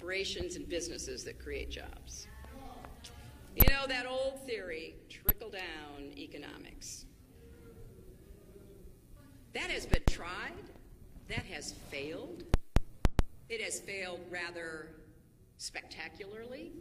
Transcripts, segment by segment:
corporations and businesses that create jobs. You know, that old theory, trickle-down economics. That has been tried. That has failed. It has failed rather spectacularly.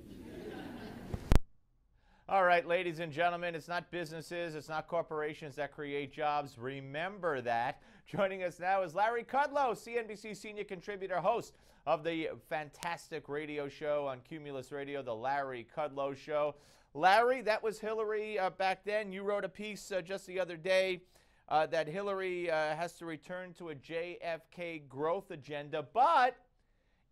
All right, ladies and gentlemen, it's not businesses, it's not corporations that create jobs. Remember that. Joining us now is Larry Kudlow, CNBC senior contributor, host of the fantastic radio show on Cumulus Radio, The Larry Kudlow Show. Larry, that was Hillary back then. You wrote a piece just the other day that Hillary has to return to a JFK growth agenda, but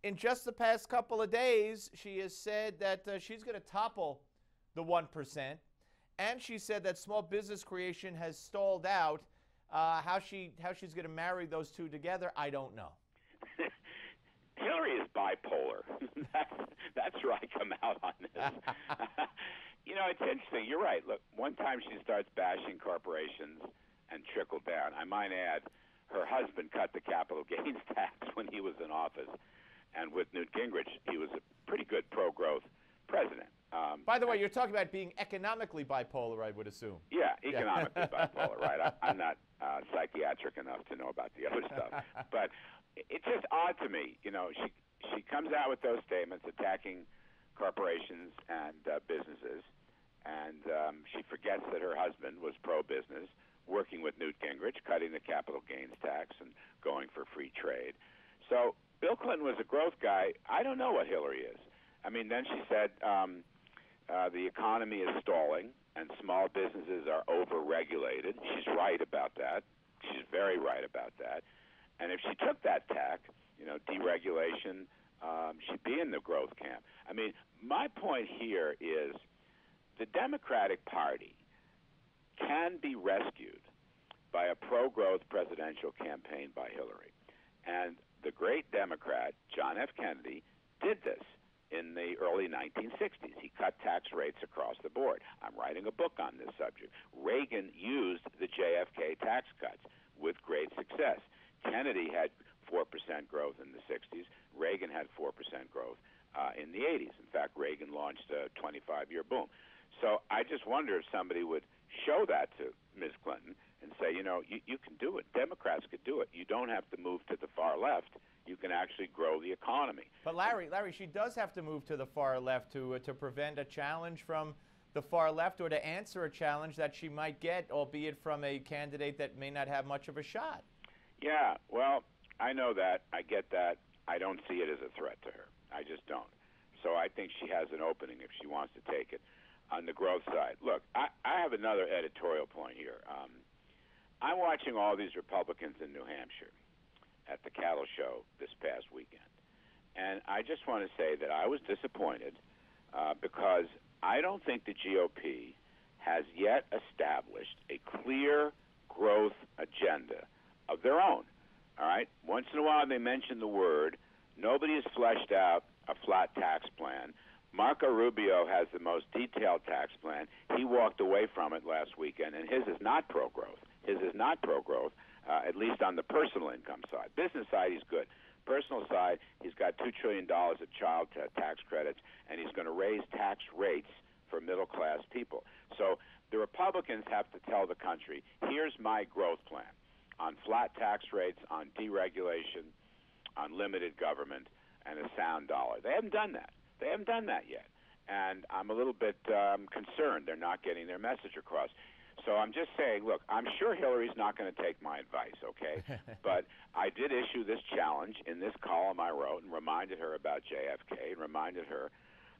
in just the past couple of days, she has said that she's going to topple the 1%, and she said that small business creation has stalled out. How she's going to marry those two together, I don't know. Hillary is bipolar. That's where I come out on this. You know, it's interesting. You're right. Look, one time she starts bashing corporations and trickle down. I might add, her husband cut the capital gains tax when he was in office, and with Newt Gingrich, he was a pretty good pro-growth president. By the way, you're talking about being economically bipolar, I would assume. Yeah, economically bipolar, right? I'm not psychiatric enough to know about the other stuff. But it's just odd to me. You know, she comes out with those statements attacking corporations and businesses, and she forgets that her husband was pro-business, working with Newt Gingrich, cutting the capital gains tax and going for free trade. So Bill Clinton was a growth guy. I don't know what Hillary is. I mean, then she said the economy is stalling and small businesses are over-regulated. She's right about that. She's very right about that. And if she took that tack, you know, deregulation, she'd be in the growth camp. I mean, my point here is the Democratic Party can be rescued by a pro-growth presidential campaign by Hillary. And the great Democrat, John F. Kennedy, did this in the early 1960s. He cut tax rates across the board. I'm writing a book on this subject. Reagan used the JFK tax cuts with great success. Kennedy had 4% growth in the 60s. Reagan had 4% growth in the 80s. In fact, Reagan launched a 25-year boom. So I just wonder if somebody would show that to Ms. Clinton and say, you know, you can do it. Democrats could do it. You don't have to move to the far left. You can actually grow the economy. But Larry, she does have to move to the far left to prevent a challenge from the far left or to answer a challenge that she might get, albeit from a candidate that may not have much of a shot. Yeah, well, I know that. I get that. I don't see it as a threat to her. I just don't. So I think she has an opening if she wants to take it on the growth side. Look, I have another editorial point here. I'm watching all these Republicans in New Hampshire at the cattle show this past weekend. And I just want to say that I was disappointed because I don't think the GOP has yet established a clear growth agenda of their own. All right? Once in a while they mention the word. Nobody has fleshed out a flat tax plan. Marco Rubio has the most detailed tax plan. He walked away from it last weekend, and his is not pro-growth. His is not pro-growth, at least on the personal income side. Business side, he's good. Personal side, he's got $2 trillion of child tax credits, and he's going to raise tax rates for middle-class people. So the Republicans have to tell the country, here's my growth plan on flat tax rates, on deregulation, on limited government, and a sound dollar. They haven't done that. They haven't done that yet. And I'm a little bit concerned they're not getting their message across. So I'm just saying, look, I'm sure Hillary's not going to take my advice, okay? But I did issue this challenge in this column I wrote and reminded her about JFK and reminded her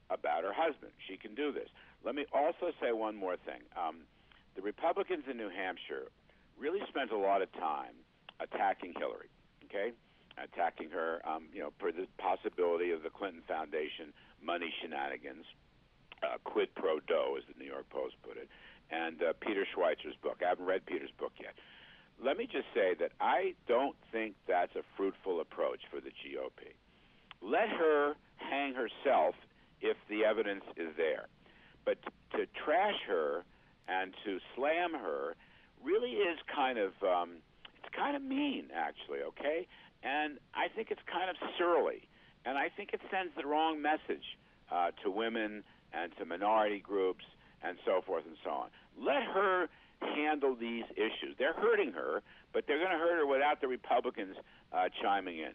about her husband. She can do this. Let me also say one more thing. The Republicans in New Hampshire really spent a lot of time attacking Hillary, okay? Attacking her, for the possibility of the Clinton Foundation money shenanigans, quid pro quo, as the New York Post put it, and Peter Schweitzer's book. I haven't read Peter's book yet. Let me just say that I don't think that's a fruitful approach for the GOP. Let her hang herself if the evidence is there. But to trash her and to slam her really is kind of, it's kind of mean, actually, okay? And I think it's kind of surly. And I think it sends the wrong message to women and to minority groups and so forth and so on. Let her handle these issues. They're hurting her, but they're going to hurt her without the Republicans chiming in.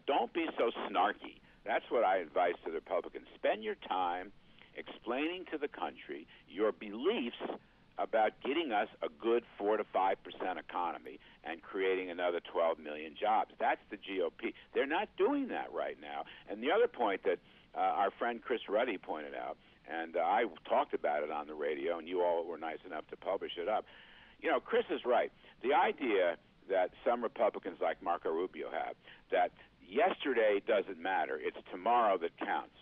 Don't be so snarky. That's what I advise to the Republicans. Spend your time explaining to the country your beliefs about getting us a good 4 to 5% economy and creating another 12 million jobs. That's the GOP. They're not doing that right now. And the other point that our friend Chris Ruddy pointed out, and I talked about it on the radio, and you all were nice enough to publish it up. Chris is right. The idea that some Republicans like Marco Rubio have, that yesterday doesn't matter, it's tomorrow that counts.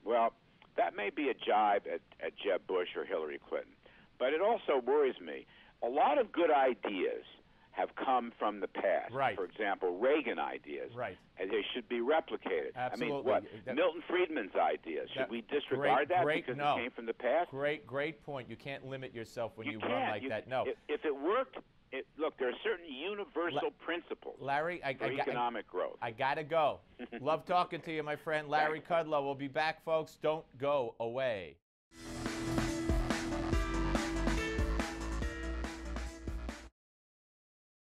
Well, that may be a jibe at Jeb Bush or Hillary Clinton. But it also worries me. A lot of good ideas have come from the past. Right. For example, Reagan ideas. Right. And they should be replicated. Absolutely. I mean, Milton Friedman's ideas. Should we disregard that because it came from the past? Great point. You can't limit yourself when you run like that. No. If it worked, look, there are certain universal principles Larry, for economic growth. I got to go. Love talking to you, my friend. Larry Kudlow. We'll be back, folks. Don't go away.